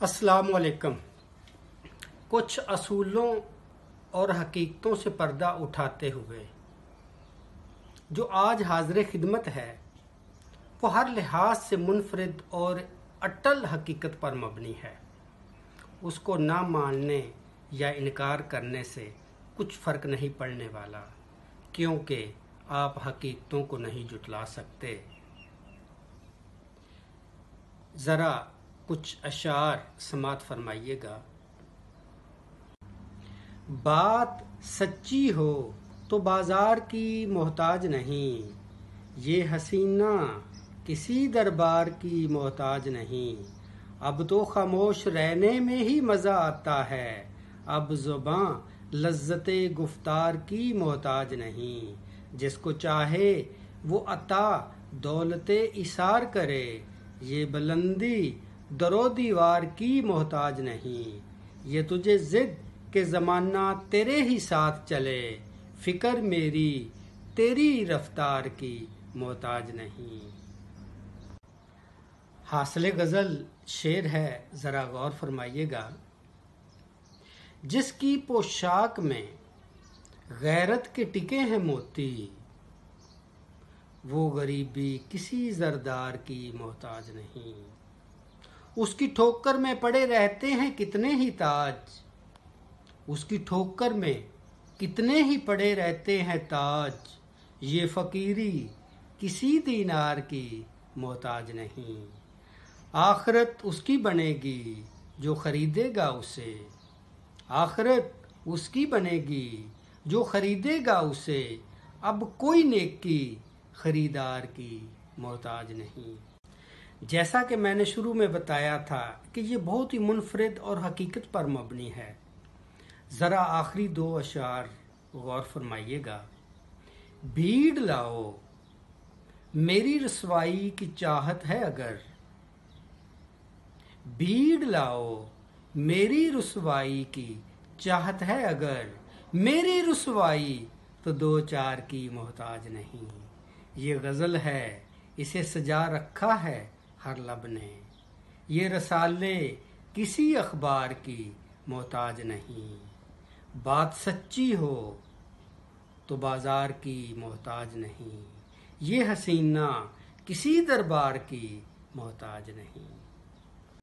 अस्सलाम वालेकुम। कुछ असूलों और हकीकतों से पर्दा उठाते हुए जो आज हाज़िर खिदमत है वो हर लिहाज से मुनफरिद और अटल हकीकत पर मबनी है। उसको ना मानने या इनकार करने से कुछ फ़र्क नहीं पड़ने वाला, क्योंकि आप हकीकतों को नहीं जुटला सकते। ज़रा कुछ अशार समात फरमाइएगा। बात सच्ची हो तो बाजार की मोहताज नहीं, ये हसीना किसी दरबार की मोहताज नहीं। अब तो खामोश रहने में ही मज़ा आता है, अब ज़ुबां लज्जते गुफ्तार की मोहताज नहीं। जिसको चाहे वो अता दौलते इसार करे, ये बुलंदी दरो दीवार की मोहताज नहीं। ये तुझे जिद के ज़माना तेरे ही साथ चले, फिक्र मेरी तेरी रफ्तार की मोहताज नहीं। हासिल गज़ल शेर है, ज़रा गौर फरमाइएगा। जिसकी पोशाक में गैरत के टिके हैं मोती, वो गरीबी किसी जरदार की मोहताज नहीं। उसकी ठोकर में पड़े रहते हैं कितने ही ताज, उसकी ठोकर में कितने ही पड़े रहते हैं ताज। ये फकीरी किसी दीनार की मोहताज नहीं। आखिरत उसकी बनेगी जो खरीदेगा उसे, आखिरत उसकी बनेगी जो खरीदेगा उसे। अब कोई नेकी खरीदार की मोहताज नहीं। जैसा कि मैंने शुरू में बताया था कि ये बहुत ही मुनफरिद और हकीकत पर मबनी है। ज़रा आखिरी दो अशार गौर फरमाइएगा। भीड़ लाओ मेरी रसवाई की चाहत है अगर, भीड़ लाओ मेरी रसवाई की चाहत है अगर। मेरी रसवाई तो दो चार की मोहताज नहीं। ये गज़ल है, इसे सजा रखा है हर लब ने। ये रसाले किसी अखबार की मोहताज नहीं। बात सच्ची हो तो बाजार की मोहताज नहीं, ये हसीना किसी दरबार की मोहताज नहीं।